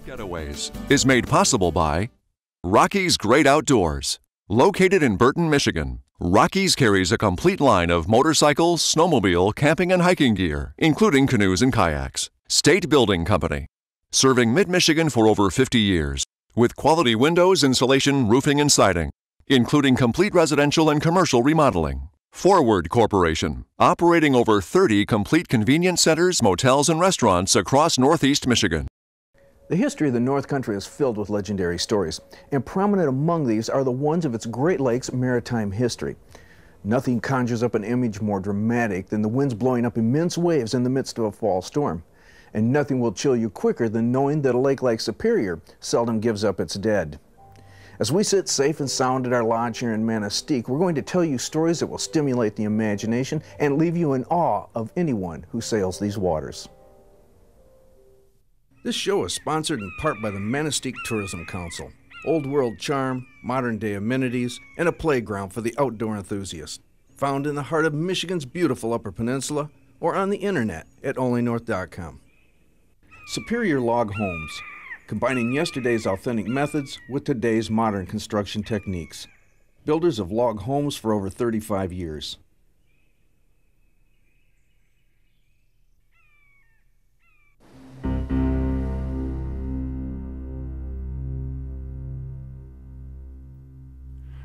Getaways is made possible by Rocky's Great Outdoors. Located in Burton, Michigan, Rocky's carries a complete line of motorcycles, snowmobile, camping, and hiking gear, including canoes and kayaks. State Building Company, serving mid-Michigan for over 50 years, with quality windows, insulation, roofing, and siding, including complete residential and commercial remodeling. Forward Corporation, operating over 30 complete convenience centers, motels, and restaurants across Northeast Michigan. The history of the North Country is filled with legendary stories, and prominent among these are the ones of its Great Lakes maritime history. Nothing conjures up an image more dramatic than the winds blowing up immense waves in the midst of a fall storm. And nothing will chill you quicker than knowing that a lake like Superior seldom gives up its dead. As we sit safe and sound at our lodge here in Mesquite, we're going to tell you stories that will stimulate the imagination and leave you in awe of anyone who sails these waters. This show is sponsored in part by the Mesquite Tourism Council. Old world charm, modern day amenities, and a playground for the outdoor enthusiast. Found in the heart of Michigan's beautiful Upper Peninsula or on the internet at onlynorth.com. Superior Log Homes, combining yesterday's authentic methods with today's modern construction techniques. Builders of log homes for over 35 years.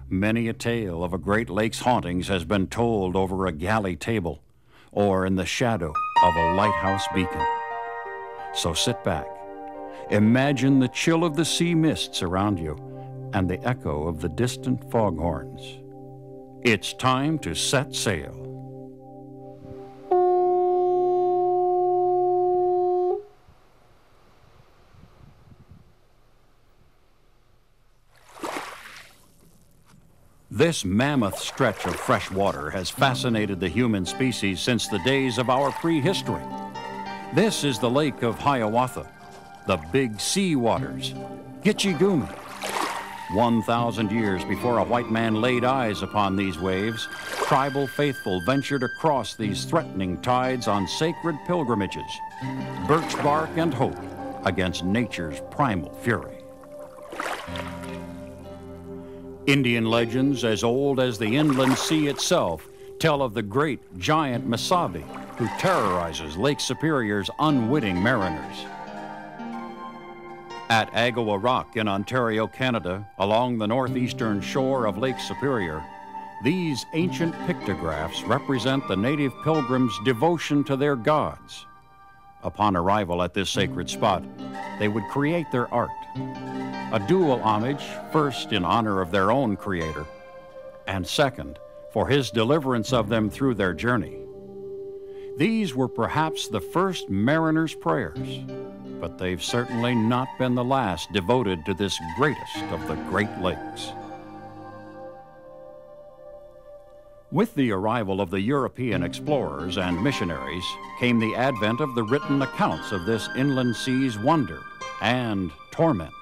Many a tale of a Great Lakes hauntings has been told over a galley table or in the shadow of a lighthouse beacon. So sit back, imagine the chill of the sea mists around you and the echo of the distant foghorns. It's time to set sail. This mammoth stretch of fresh water has fascinated the human species since the days of our prehistory. This is the lake of Hiawatha, the big sea waters, Gitchee Gumee. 1,000 years before a white man laid eyes upon these waves, tribal faithful ventured across these threatening tides on sacred pilgrimages, birch bark and hope against nature's primal fury. Indian legends as old as the inland sea itself tell of the great giant Mesabi who terrorizes Lake Superior's unwitting mariners. At Algoma Rock in Ontario, Canada, along the northeastern shore of Lake Superior, these ancient pictographs represent the native pilgrims' devotion to their gods. Upon arrival at this sacred spot, they would create their art, a dual homage, first in honor of their own creator, and second, for his deliverance of them through their journey. These were perhaps the first mariners' prayers, but they've certainly not been the last devoted to this greatest of the Great Lakes. With the arrival of the European explorers and missionaries came the advent of the written accounts of this inland sea's wonder and torment.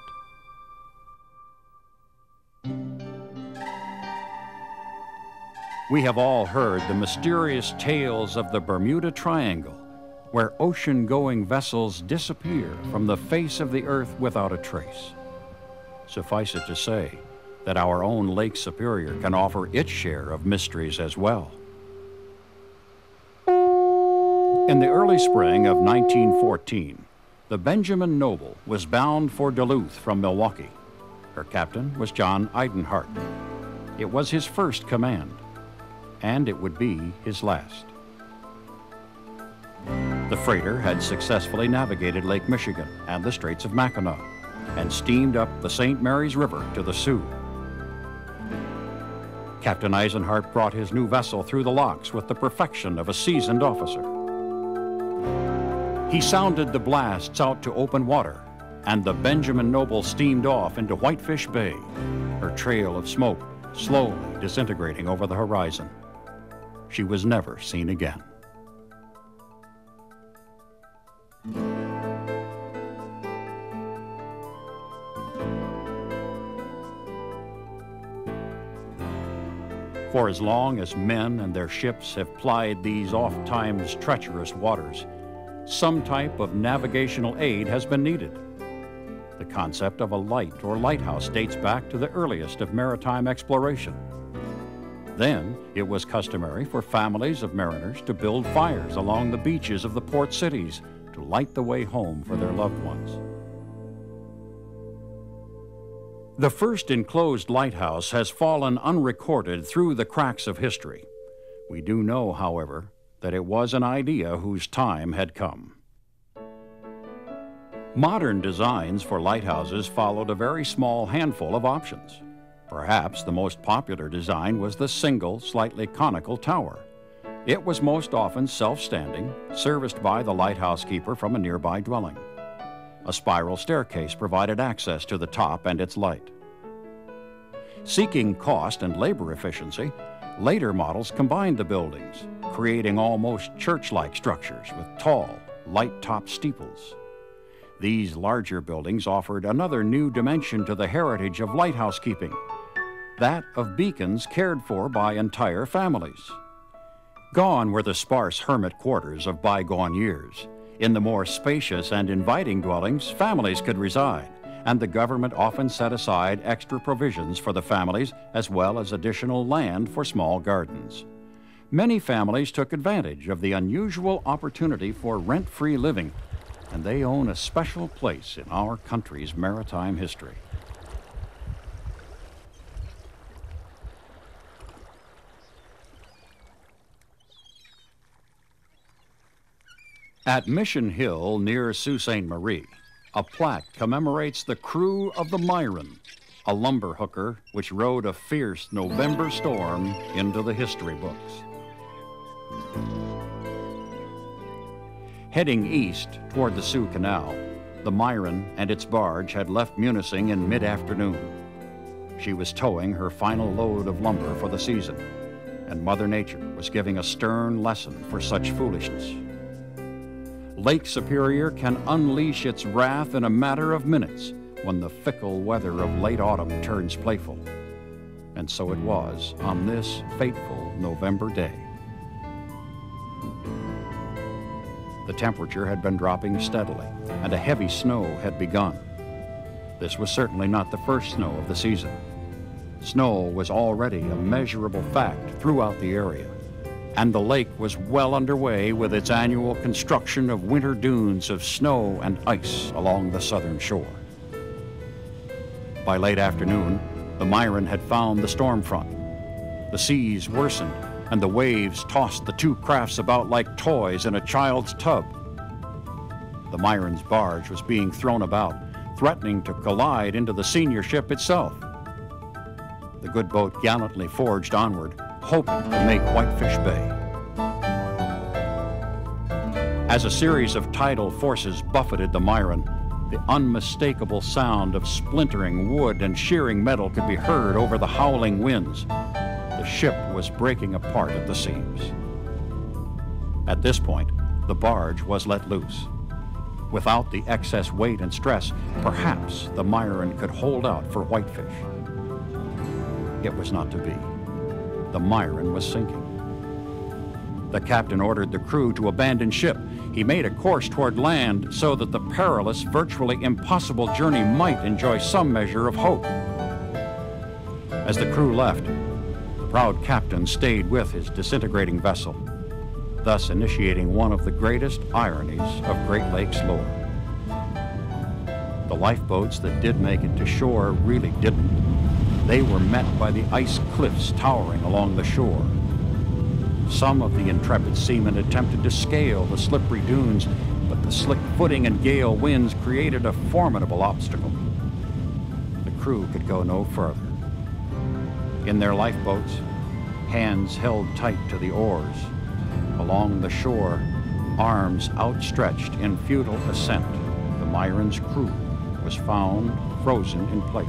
We have all heard the mysterious tales of the Bermuda Triangle, where ocean-going vessels disappear from the face of the earth without a trace. Suffice it to say that our own Lake Superior can offer its share of mysteries as well. In the early spring of 1914, the Benjamin Noble was bound for Duluth from Milwaukee. Her captain was John Eidenhart. It was his first command, and it would be his last. The freighter had successfully navigated Lake Michigan and the Straits of Mackinac and steamed up the St. Mary's River to the Sioux. Captain Eisenhart brought his new vessel through the locks with the perfection of a seasoned officer. He sounded the blasts out to open water, and the Benjamin Noble steamed off into Whitefish Bay, her trail of smoke slowly disintegrating over the horizon. She was never seen again. For as long as men and their ships have plied these oft-times treacherous waters, some type of navigational aid has been needed. The concept of a light or lighthouse dates back to the earliest of maritime exploration. Then, it was customary for families of mariners to build fires along the beaches of the port cities to light the way home for their loved ones. The first enclosed lighthouse has fallen unrecorded through the cracks of history. We do know, however, that it was an idea whose time had come. Modern designs for lighthouses followed a very small handful of options. Perhaps the most popular design was the single, slightly conical tower. It was most often self-standing, serviced by the lighthouse keeper from a nearby dwelling. A spiral staircase provided access to the top and its light. Seeking cost and labor efficiency, later models combined the buildings, creating almost church-like structures with tall, light-topped steeples. These larger buildings offered another new dimension to the heritage of lighthouse keeping, that of beacons cared for by entire families. Gone were the sparse hermit quarters of bygone years. In the more spacious and inviting dwellings, families could reside, and the government often set aside extra provisions for the families as well as additional land for small gardens. Many families took advantage of the unusual opportunity for rent-free living, and they own a special place in our country's maritime history. At Mission Hill near Sault Ste. Marie, a plaque commemorates the crew of the Myron, a lumber hooker which rode a fierce November storm into the history books. Heading east toward the Sioux Canal, the Myron and its barge had left Munising in mid-afternoon. She was towing her final load of lumber for the season, and Mother Nature was giving a stern lesson for such foolishness. Lake Superior can unleash its wrath in a matter of minutes when the fickle weather of late autumn turns playful. And so it was on this fateful November day. The temperature had been dropping steadily, and a heavy snow had begun. This was certainly not the first snow of the season. Snow was already a measurable fact throughout the area, and the lake was well underway with its annual construction of winter dunes of snow and ice along the southern shore. By late afternoon, the Myron had found the storm front. The seas worsened, and the waves tossed the two crafts about like toys in a child's tub. The Myron's barge was being thrown about, threatening to collide into the senior ship itself. The good boat gallantly forged onward, hoping to make Whitefish Bay. As a series of tidal forces buffeted the Myron, the unmistakable sound of splintering wood and shearing metal could be heard over the howling winds. The ship was breaking apart at the seams. At this point, the barge was let loose. Without the excess weight and stress, perhaps the Myron could hold out for Whitefish. It was not to be. The Myron was sinking. The captain ordered the crew to abandon ship. He made a course toward land so that the perilous, virtually impossible journey might enjoy some measure of hope. As the crew left, the proud captain stayed with his disintegrating vessel, thus initiating one of the greatest ironies of Great Lakes lore. The lifeboats that did make it to shore really didn't. They were met by the ice cliffs towering along the shore. Some of the intrepid seamen attempted to scale the slippery dunes, but the slick footing and gale winds created a formidable obstacle. The crew could go no further. In their lifeboats, hands held tight to the oars. Along the shore, arms outstretched in futile ascent, the Myron's crew was found frozen in place,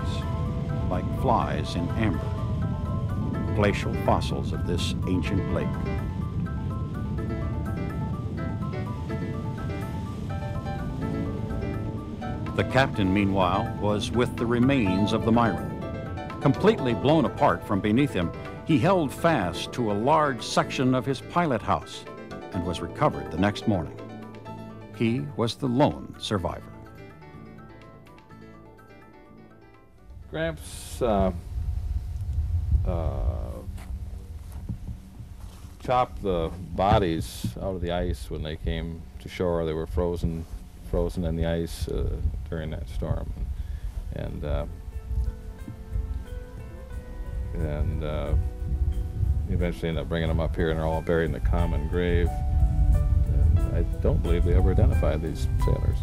like flies in amber. Glacial fossils of this ancient lake. The captain, meanwhile, was with the remains of the Myron. Completely blown apart from beneath him, he held fast to a large section of his pilot house and was recovered the next morning. He was the lone survivor. Gramps chopped the bodies out of the ice when they came to shore. They were frozen in the ice during that storm, and eventually ended up bringing them up here, and they're all buried in a common grave. And I don't believe they ever identified these sailors.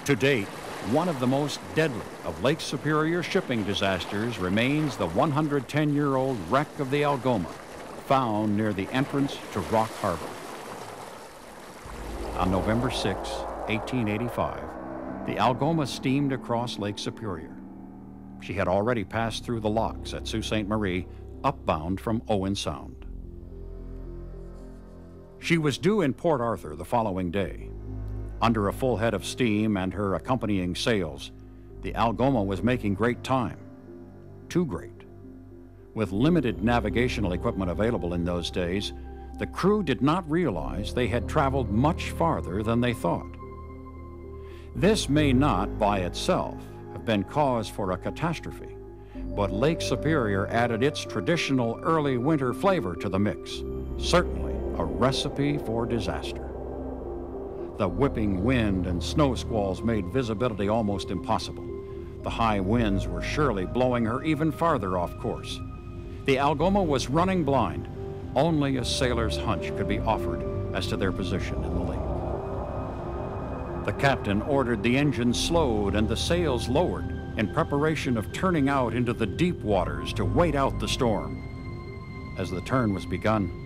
To date, one of the most deadly of Lake Superior shipping disasters remains the 110-year-old wreck of the Algoma, found near the entrance to Rock Harbor. On November 6, 1885, the Algoma steamed across Lake Superior. She had already passed through the locks at Sault Ste. Marie, upbound from Owen Sound. She was due in Port Arthur the following day. Under a full head of steam and her accompanying sails, the Algoma was making great time. Too great. With limited navigational equipment available in those days, the crew did not realize they had traveled much farther than they thought. This may not, by itself, have been cause for a catastrophe, but Lake Superior added its traditional early winter flavor to the mix, certainly a recipe for disaster. The whipping wind and snow squalls made visibility almost impossible. The high winds were surely blowing her even farther off course. The Algoma was running blind. Only a sailor's hunch could be offered as to their position in the lake. The captain ordered the engine slowed and the sails lowered in preparation of turning out into the deep waters to wait out the storm. As the turn was begun,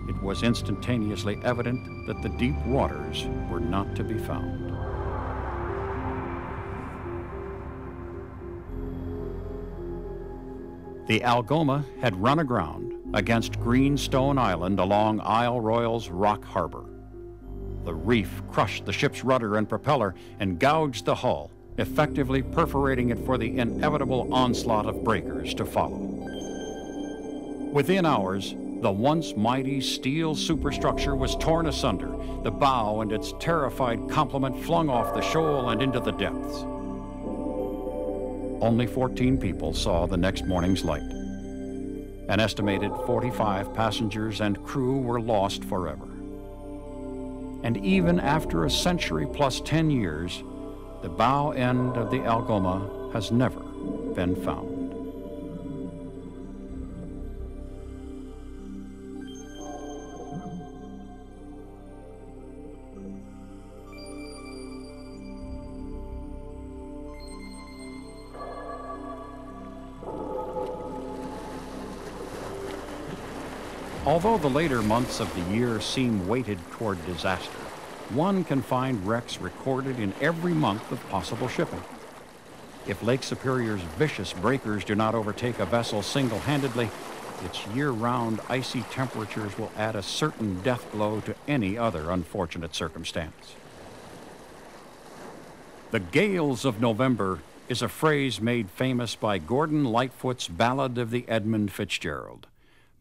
it was instantaneously evident that the deep waters were not to be found. The Algoma had run aground against Greenstone Island along Isle Royal's Rock Harbor. The reef crushed the ship's rudder and propeller and gouged the hull, effectively perforating it for the inevitable onslaught of breakers to follow. Within hours, the once mighty steel superstructure was torn asunder, the bow and its terrified complement flung off the shoal and into the depths. Only 14 people saw the next morning's light. An estimated 45 passengers and crew were lost forever. And even after a century plus 10 years, the bow end of the Algoma has never been found. Although the later months of the year seem weighted toward disaster, one can find wrecks recorded in every month of possible shipping. If Lake Superior's vicious breakers do not overtake a vessel single-handedly, its year-round icy temperatures will add a certain death blow to any other unfortunate circumstance. The gales of November is a phrase made famous by Gordon Lightfoot's Ballad of the Edmund Fitzgerald,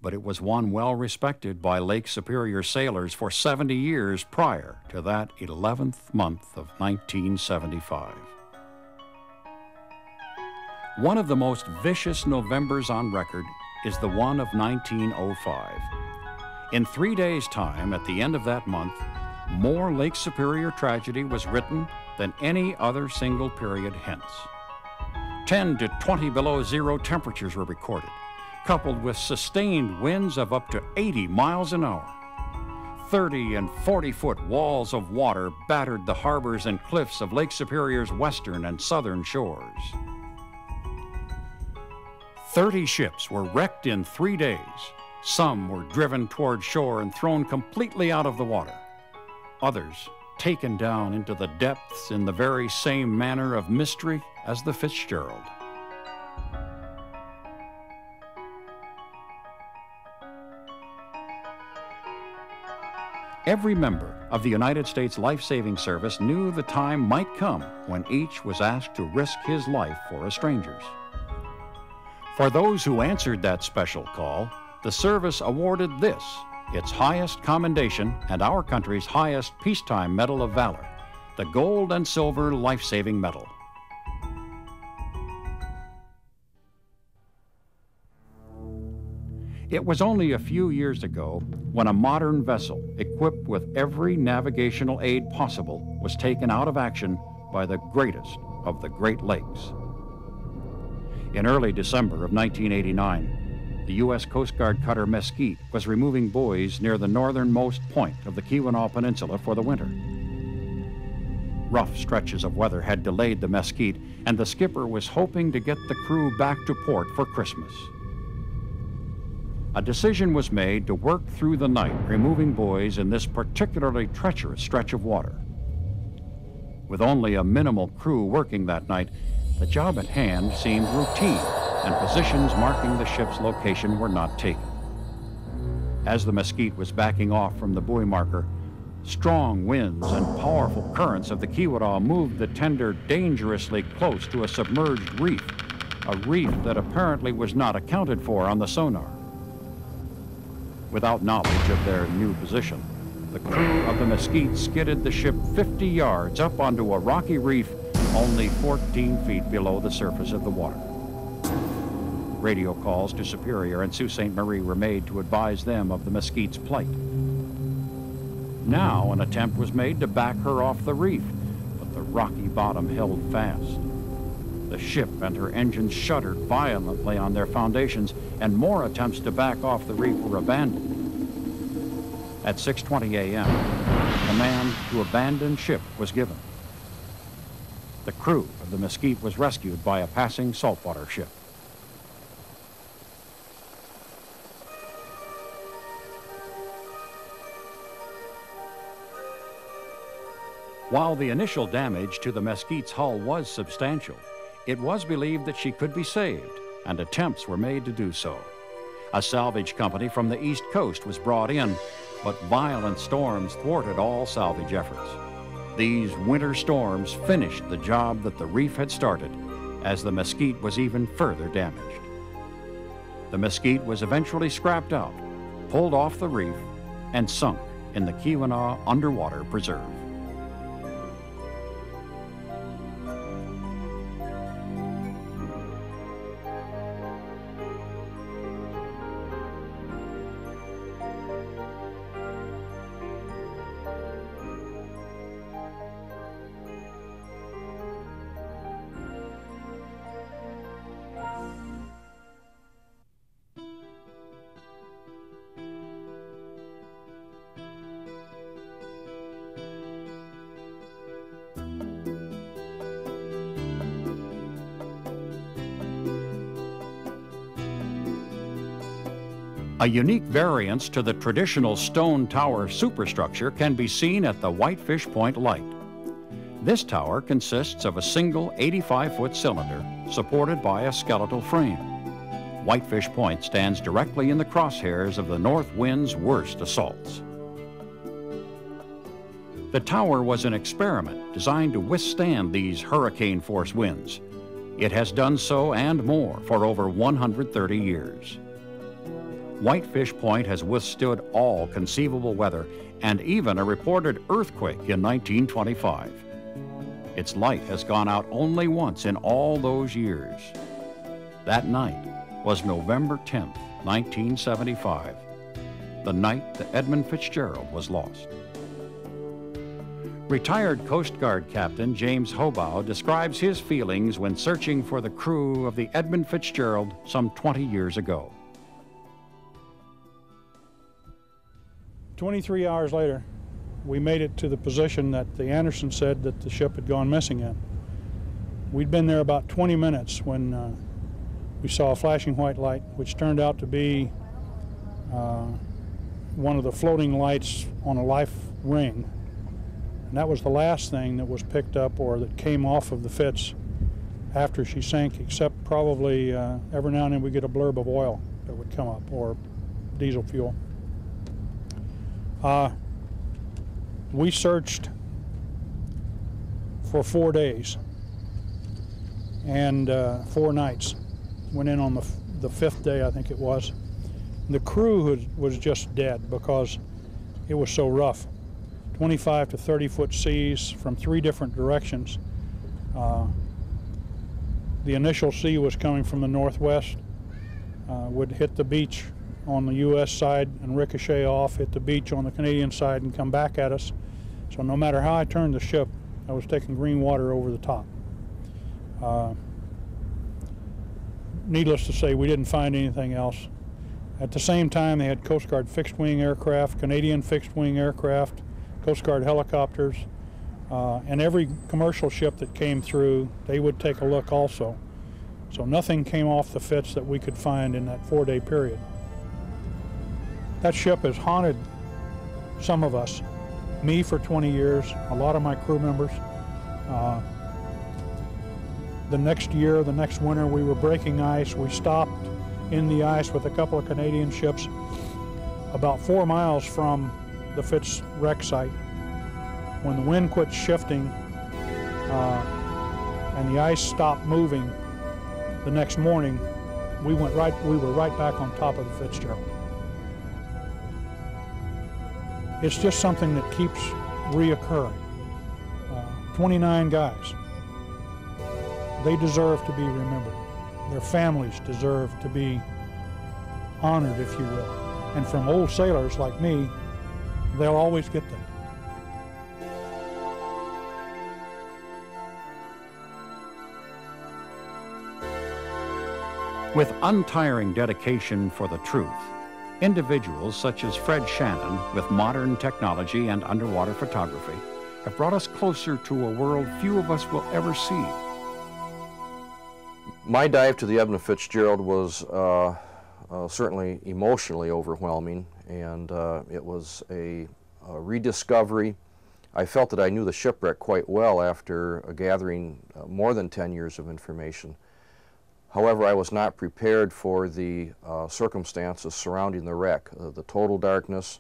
but it was one well respected by Lake Superior sailors for 70 years prior to that 11th month of 1975. One of the most vicious Novembers on record is the one of 1905. In 3 days' time, at the end of that month, more Lake Superior tragedy was written than any other single period hence. 10 to 20 below zero temperatures were recorded, coupled with sustained winds of up to 80 miles an hour. 30 and 40-foot walls of water battered the harbors and cliffs of Lake Superior's western and southern shores. 30 ships were wrecked in 3 days. Some were driven toward shore and thrown completely out of the water. Others taken down into the depths in the very same manner of mystery as the Fitzgerald. Every member of the United States Life-Saving Service knew the time might come when each was asked to risk his life for a stranger's. For those who answered that special call, the service awarded this, its highest commendation and our country's highest peacetime Medal of Valor, the Gold and Silver Life-Saving Medal. It was only a few years ago when a modern vessel equipped with every navigational aid possible was taken out of action by the greatest of the Great Lakes. In early December of 1989, the U.S. Coast Guard cutter Mesquite was removing buoys near the northernmost point of the Keweenaw Peninsula for the winter. Rough stretches of weather had delayed the Mesquite, and the skipper was hoping to get the crew back to port for Christmas. A decision was made to work through the night removing buoys in this particularly treacherous stretch of water. With only a minimal crew working that night, the job at hand seemed routine, and positions marking the ship's location were not taken. As the Mesquite was backing off from the buoy marker, strong winds and powerful currents of the Keweenaw moved the tender dangerously close to a submerged reef, a reef that apparently was not accounted for on the sonar. Without knowledge of their new position, the crew of the Mesquite skidded the ship 50 yards up onto a rocky reef only 14 feet below the surface of the water. Radio calls to Superior and Sault Ste. Marie were made to advise them of the Mesquite's plight. Now an attempt was made to back her off the reef, but the rocky bottom held fast. The ship and her engines shuddered violently on their foundations, and more attempts to back off the reef were abandoned. At 6:20 a.m., command to abandon ship was given. The crew of the Mesquite was rescued by a passing saltwater ship. While the initial damage to the Mesquite's hull was substantial, it was believed that she could be saved, and attempts were made to do so. A salvage company from the East Coast was brought in, but violent storms thwarted all salvage efforts. These winter storms finished the job that the reef had started, as the Mesquite was even further damaged. The Mesquite was eventually scrapped out, pulled off the reef, and sunk in the Keweenaw Underwater Preserve. A unique variance to the traditional stone tower superstructure can be seen at the Whitefish Point Light. This tower consists of a single 85-foot cylinder supported by a skeletal frame. Whitefish Point stands directly in the crosshairs of the north wind's worst assaults. The tower was an experiment designed to withstand these hurricane-force winds. It has done so and more for over 130 years. Whitefish Point has withstood all conceivable weather and even a reported earthquake in 1925. Its light has gone out only once in all those years. That night was November 10th, 1975, the night that Edmund Fitzgerald was lost. Retired Coast Guard Captain James Hobaugh describes his feelings when searching for the crew of the Edmund Fitzgerald some 20 years ago. 23 hours later, we made it to the position that the Anderson said that the ship had gone missing in. We'd been there about 20 minutes when we saw a flashing white light, which turned out to be one of the floating lights on a life ring. And that was the last thing that was picked up or that came off of the Fitz after she sank, except probably every now and then we get a blurb of oil that would come up, or diesel fuel. We searched for 4 days and 4 nights. Went in on the fifth day, I think it was. The crew was just dead because it was so rough. 25 to 30 foot seas from 3 different directions. The initial sea was coming from the northwest, would hit the beach on the U.S. side and ricochet off, hit the beach on the Canadian side and come back at us. So no matter how I turned the ship, I was taking green water over the top. Needless to say, we didn't find anything else. At the same time, they had Coast Guard fixed-wing aircraft, Canadian fixed-wing aircraft, Coast Guard helicopters, and every commercial ship that came through, they would take a look also. So nothing came off the Fitz that we could find in that 4-day period. That ship has haunted some of us. Me for 20 years, a lot of my crew members. The next year, the next winter, we were breaking ice. We stopped in the ice with a couple of Canadian ships about 4 miles from the Fitz wreck site. When the wind quit shifting and the ice stopped moving, the next morning we were right back on top of the Fitzgerald. It's just something that keeps reoccurring. 29 guys. They deserve to be remembered. Their families deserve to be honored, if you will. And from old sailors like me, they'll always get that. With untiring dedication for the truth, individuals such as Fred Shannon, with modern technology and underwater photography, have brought us closer to a world few of us will ever see. My dive to the Edmund Fitzgerald was certainly emotionally overwhelming, and it was a rediscovery. I felt that I knew the shipwreck quite well after gathering more than 10 years of information. However, I was not prepared for the circumstances surrounding the wreck, the total darkness,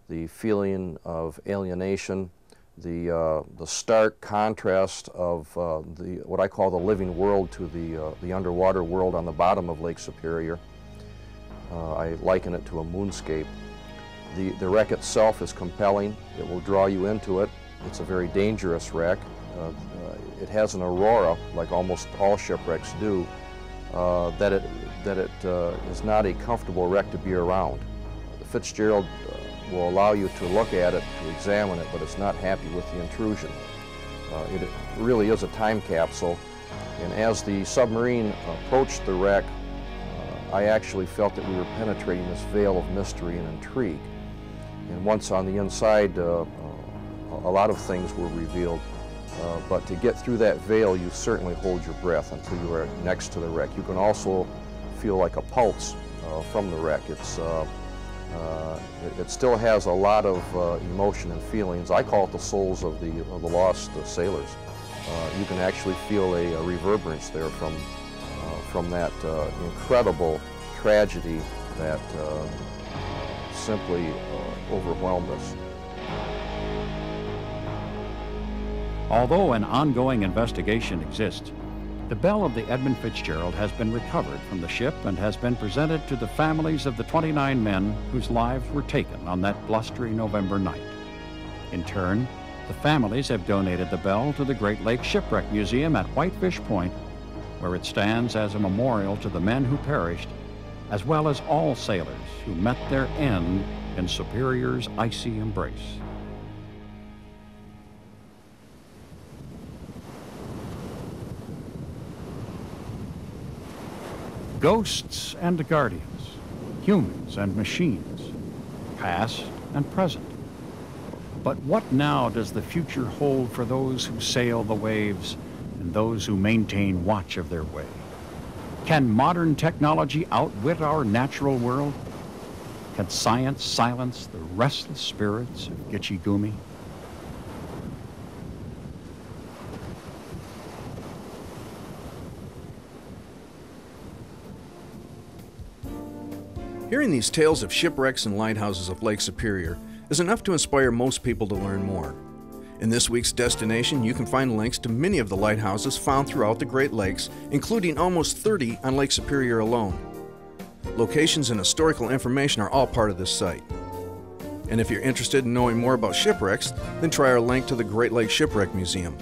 the feeling of alienation, the stark contrast of what I call the living world to the underwater world on the bottom of Lake Superior. I liken it to a moonscape. The wreck itself is compelling. It will draw you into it. It's a very dangerous wreck. It has an aurora, like almost all shipwrecks do, that it is not a comfortable wreck to be around. The Fitzgerald will allow you to look at it, to examine it, but it's not happy with the intrusion. It really is a time capsule, and as the submarine approached the wreck, I actually felt that we were penetrating this veil of mystery and intrigue. And once on the inside, a lot of things were revealed. But to get through that veil, you certainly hold your breath until you are next to the wreck. You can also feel like a pulse from the wreck. It still has a lot of emotion and feelings. I call it the souls of the lost sailors. You can actually feel a reverberance there from that incredible tragedy that simply overwhelmed us. Although an ongoing investigation exists, the bell of the Edmund Fitzgerald has been recovered from the ship and has been presented to the families of the 29 men whose lives were taken on that blustery November night. In turn, the families have donated the bell to the Great Lakes Shipwreck Museum at Whitefish Point, where it stands as a memorial to the men who perished, as well as all sailors who met their end in Superior's icy embrace. Ghosts and guardians, humans and machines, past and present. But what now does the future hold for those who sail the waves and those who maintain watch of their way? Can modern technology outwit our natural world? Can science silence the restless spirits of Gitchee Gumee? Hearing these tales of shipwrecks and lighthouses of Lake Superior is enough to inspire most people to learn more. In this week's destination, you can find links to many of the lighthouses found throughout the Great Lakes, including almost 30 on Lake Superior alone. Locations and historical information are all part of this site. And if you're interested in knowing more about shipwrecks, then try our link to the Great Lakes Shipwreck Museum.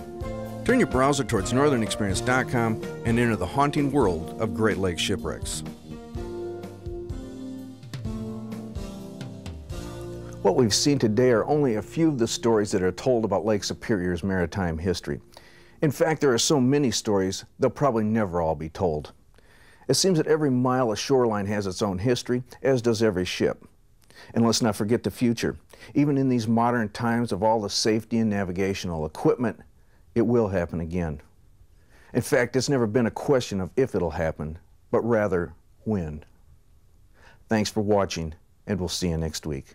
Turn your browser towards northernexperience.com and enter the haunting world of Great Lakes shipwrecks. What we've seen today are only a few of the stories that are told about Lake Superior's maritime history. In fact, there are so many stories, they'll probably never all be told. It seems that every mile of shoreline has its own history, as does every ship. And let's not forget the future. Even in these modern times of all the safety and navigational equipment, it will happen again. In fact, it's never been a question of if it'll happen, but rather when. Thanks for watching, and we'll see you next week.